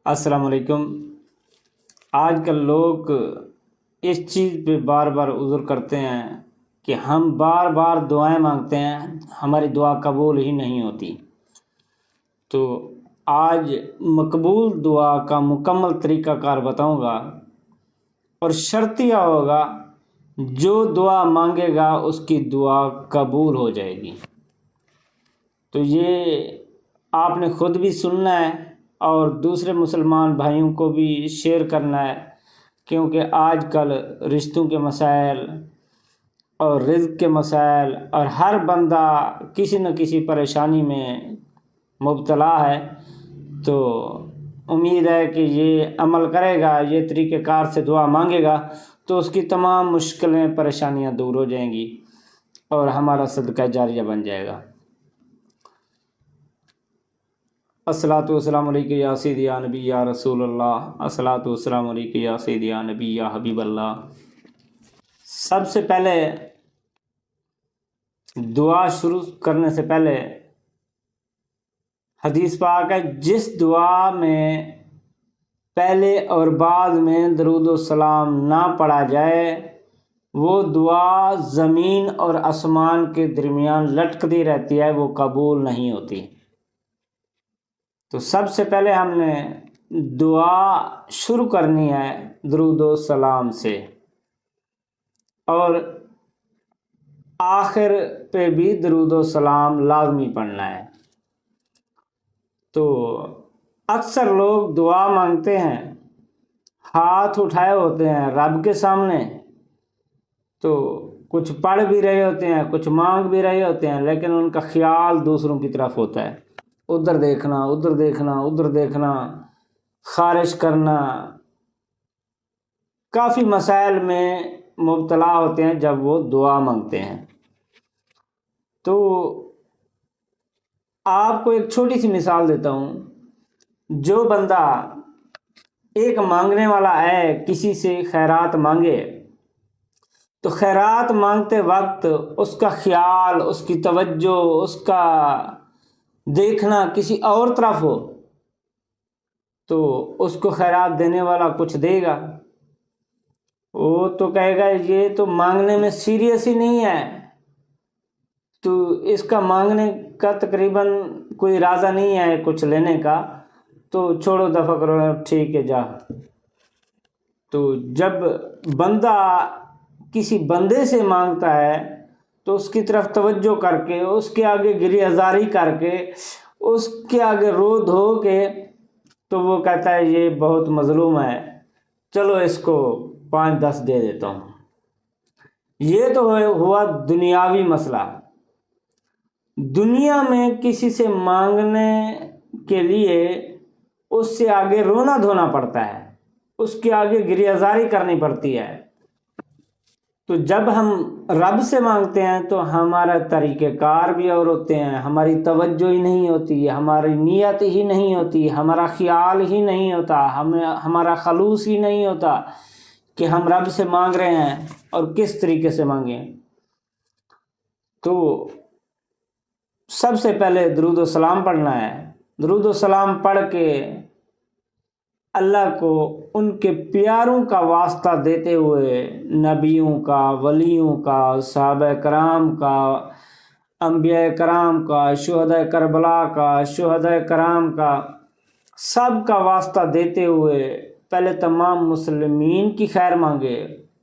السلام علیکم۔ آج کل لوگ اس چیز پہ بار بار عذر کرتے ہیں کہ ہم بار بار دعائیں مانگتے ہیں، ہماری دعا قبول ہی نہیں ہوتی۔ تو آج مقبول دعا کا مکمل طریقہ کار بتاؤں گا، اور شرط یہ ہوگا جو دعا مانگے گا اس کی دعا قبول ہو جائے گی۔ تو یہ آپ نے خود بھی سننا ہے اور دوسرے مسلمان بھائیوں کو بھی شیئر کرنا ہے، کیونکہ آج کل رشتوں کے مسائل اور رزق کے مسائل اور ہر بندہ کسی نہ کسی پریشانی میں مبتلا ہے۔ تو امید ہے کہ یہ عمل کرے گا، یہ طریقہ کار سے دعا مانگے گا تو اس کی تمام مشکلیں پریشانیاں دور ہو جائیں گی اور ہمارا صدقہ جاریہ بن جائے گا۔ الصلاۃ والسلام علیکہ یا سیدی یا نبی یا رسول اللہ، الصلاۃ والسلام علیکہ یا سیدی یا نبی یا حبیب اللہ۔ سب سے پہلے دعا شروع کرنے سے پہلے حدیث پاک ہے، جس دعا میں پہلے اور بعد میں درود و سلام نہ پڑھا جائے وہ دعا زمین اور آسمان کے درمیان لٹکتی رہتی ہے، وہ قبول نہیں ہوتی۔ تو سب سے پہلے ہم نے دعا شروع کرنی ہے درود و سلام سے، اور آخر پہ بھی درود و سلام لازمی پڑھنا ہے۔ تو اکثر لوگ دعا مانگتے ہیں، ہاتھ اٹھائے ہوتے ہیں رب کے سامنے، تو کچھ پڑھ بھی رہے ہوتے ہیں، کچھ مانگ بھی رہے ہوتے ہیں، لیکن ان کا خیال دوسروں کی طرف ہوتا ہے، ادھر دیکھنا ادھر دیکھنا ادھر دیکھنا، خارش کرنا، کافی مسائل میں مبتلا ہوتے ہیں جب وہ دعا مانگتے ہیں۔ تو آپ کو ایک چھوٹی سی مثال دیتا ہوں۔ جو بندہ ایک مانگنے والا ہے، کسی سے خیرات مانگے تو خیرات مانگتے وقت اس کا خیال، اس کی توجہ، اس کا دیکھنا کسی اور طرف ہو تو اس کو خیرات دینے والا کچھ دے گا، وہ تو کہے گا یہ تو مانگنے میں سیریس ہی نہیں ہے، تو اس کا مانگنے کا تقریباً کوئی ارادہ نہیں ہے کچھ لینے کا، تو چھوڑو دفع کرو، ٹھیک ہے جا۔ تو جب بندہ کسی بندے سے مانگتا ہے تو اس کی طرف توجہ کر کے، اس کے آگے گریہ زاری کر کے، اس کے آگے رو دھو کے، تو وہ کہتا ہے یہ بہت مظلوم ہے، چلو اس کو 5-10 دے دیتا ہوں۔ یہ تو ہوا دنیاوی مسئلہ۔ دنیا میں کسی سے مانگنے کے لیے اس سے آگے رونا دھونا پڑتا ہے، اس کے آگے گریہ زاری کرنی پڑتی ہے۔ تو جب ہم رب سے مانگتے ہیں تو ہمارا طریقہ کار بھی اور ہوتے ہیں، ہماری توجہ ہی نہیں ہوتی، ہماری نیت ہی نہیں ہوتی، ہمارا خیال ہی نہیں ہوتا، ہمارا خلوص ہی نہیں ہوتا کہ ہم رب سے مانگ رہے ہیں اور کس طریقے سے مانگیں۔ تو سب سے پہلے درود و سلام پڑھنا ہے۔ درود و سلام پڑھ کے اللہ کو ان کے پیاروں کا واسطہ دیتے ہوئے، نبیوں کا، ولیوں کا، صحابہ کرام کا، انبیاء کرام کا، شہداء کربلا کا، شہداء کرام کا، سب کا واسطہ دیتے ہوئے پہلے تمام مسلمین کی خیر مانگے،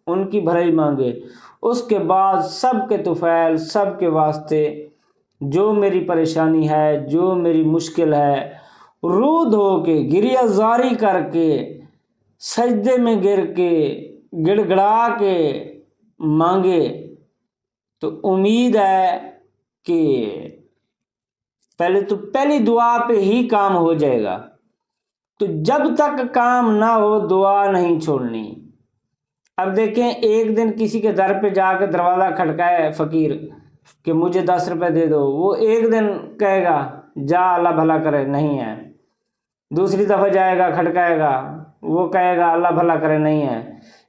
ان کی بھلائی مانگے، اس کے بعد سب کے طفیل، سب کے واسطے جو میری پریشانی ہے، جو میری مشکل ہے، رو دھو کے، گریہ زاری کر کے، سجدے میں گر کے، گڑ گڑا کے مانگے، تو امید ہے کہ پہلی دعا پہ ہی کام ہو جائے گا۔ تو جب تک کام نہ ہو دعا نہیں چھوڑنی۔ اب دیکھیں، ایک دن کسی کے در پہ جا کے دروازہ کھٹکائے فقیر کہ مجھے 10 روپے دے دو، وہ ایک دن کہے گا جا اللہ بھلا کرے، نہیں ہے۔ دوسری دفعہ جائے گا، کھٹکائے گا، وہ کہے گا اللہ بھلا کرے، نہیں ہے۔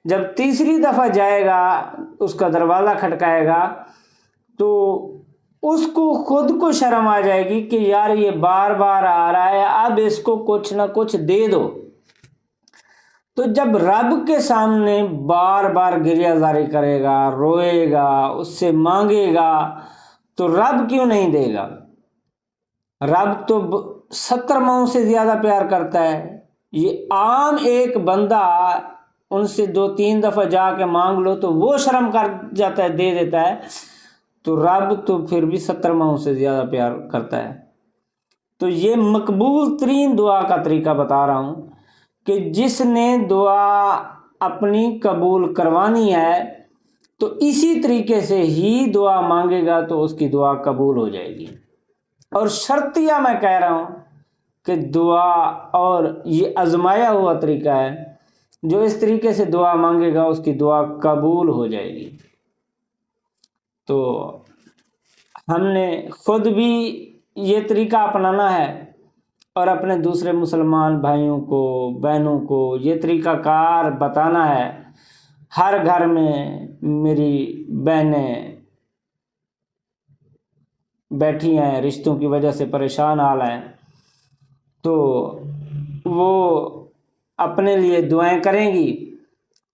جب تیسری دفعہ جائے گا، اس کا دروازہ کھٹکائے گا، تو اس کو خود کو شرم آ جائے گی کہ یار یہ بار بار آ رہا ہے، اب اس کو کچھ نہ کچھ دے دو۔ تو جب رب کے سامنے بار بار گریہ زاری کرے گا، روئے گا، اس سے مانگے گا، تو رب کیوں نہیں دے گا؟ رب تو 70 ماؤں سے زیادہ پیار کرتا ہے۔ یہ عام ایک بندہ ان سے 2-3 دفعہ جا کے مانگ لو تو وہ شرم کر جاتا ہے، دے دیتا ہے، تو رب تو پھر بھی 70 ماؤں سے زیادہ پیار کرتا ہے۔ تو یہ مقبول ترین دعا کا طریقہ بتا رہا ہوں کہ جس نے دعا اپنی قبول کروانی ہے تو اسی طریقے سے ہی دعا مانگے گا تو اس کی دعا قبول ہو جائے گی۔ اور شرطیہ میں کہہ رہا ہوں کہ دعا، اور یہ آزمایا ہوا طریقہ ہے، جو اس طریقے سے دعا مانگے گا اس کی دعا قبول ہو جائے گی۔ تو ہم نے خود بھی یہ طریقہ اپنانا ہے اور اپنے دوسرے مسلمان بھائیوں کو، بہنوں کو یہ طریقہ کار بتانا ہے۔ ہر گھر میں میری بہنیں بیٹھی ہیں، رشتوں کی وجہ سے پریشان حال ہیں، تو وہ اپنے لیے دعائیں کریں گی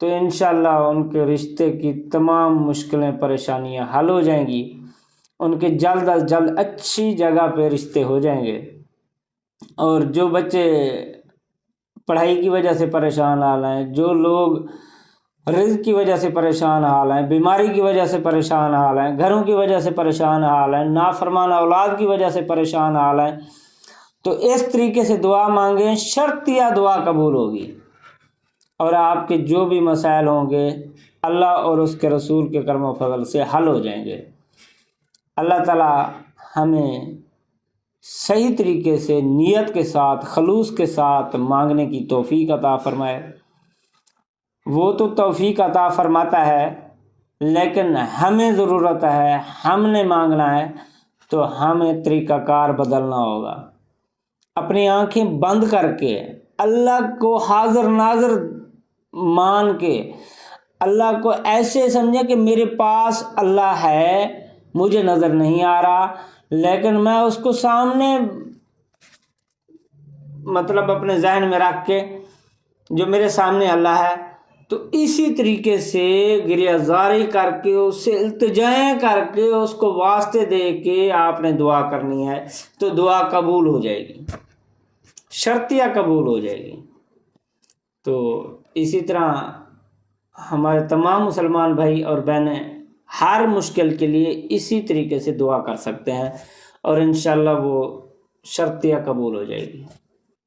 تو انشاءاللہ ان کے رشتے کی تمام مشکلیں، پریشانیاں حل ہو جائیں گی، ان کے جلد از جلد اچھی جگہ پہ رشتے ہو جائیں گے۔ اور جو بچے پڑھائی کی وجہ سے پریشان حال ہیں، جو لوگ رزق کی وجہ سے پریشان حال ہیں، بیماری کی وجہ سے پریشان حال ہیں، گھروں کی وجہ سے پریشان حال ہیں، نافرمان اولاد کی وجہ سے پریشان حال ہیں، تو اس طریقے سے دعا مانگیں، شرطیہ دعا قبول ہوگی اور آپ کے جو بھی مسائل ہوں گے اللہ اور اس کے رسول کے کرم و فضل سے حل ہو جائیں گے۔ اللہ تعالی ہمیں صحیح طریقے سے، نیت کے ساتھ، خلوص کے ساتھ مانگنے کی توفیق عطا فرمائے۔ وہ تو توفیق عطا فرماتا ہے، لیکن ہمیں ضرورت ہے، ہم نے مانگنا ہے تو ہمیں طریقہ کار بدلنا ہوگا۔ اپنی آنکھیں بند کر کے اللہ کو حاضر ناظر مان کے، اللہ کو ایسے سمجھے کہ میرے پاس اللہ ہے، مجھے نظر نہیں آ رہا لیکن میں اس کو سامنے مطلب اپنے ذہن میں رکھ کے جو میرے سامنے اللہ ہے، تو اسی طریقے سے گریہ زاری کر کے، اس سے التجائیں کر کے، اس کو واسطے دے کے آپ نے دعا کرنی ہے تو دعا قبول ہو جائے گی، شرطیہ قبول ہو جائے گی۔ تو اسی طرح ہمارے تمام مسلمان بھائی اور بہنیں ہر مشکل کے لیے اسی طریقے سے دعا کر سکتے ہیں اور انشاءاللہ وہ شرطیہ قبول ہو جائے گی۔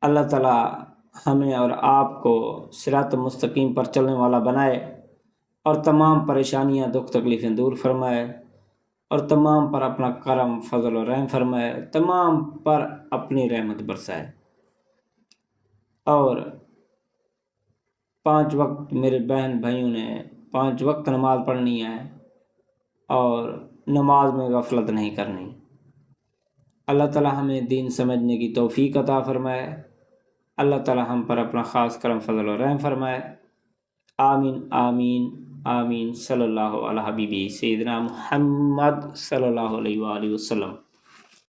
اللہ تعالیٰ ہمیں اور آپ کو صراط مستقیم پر چلنے والا بنائے اور تمام پریشانیاں، دکھ تکلیفیں دور فرمائے اور تمام پر اپنا کرم، فضل و رحم فرمائے، تمام پر اپنی رحمت برسائے۔ اور 5 وقت میرے بہن بھائیوں نے 5 وقت نماز پڑھنی ہے اور نماز میں غفلت نہیں کرنی۔ اللہ تعالی ہمیں دین سمجھنے کی توفیق عطا فرمائے۔ اللہ تعالی ہم پر اپنا خاص کرم، فضل و رحم فرمائے۔ آمین آمین آمین۔ صلی اللہ علی حبیبی سیدنا محمد صلی اللہ علیہ وآلہ وسلم۔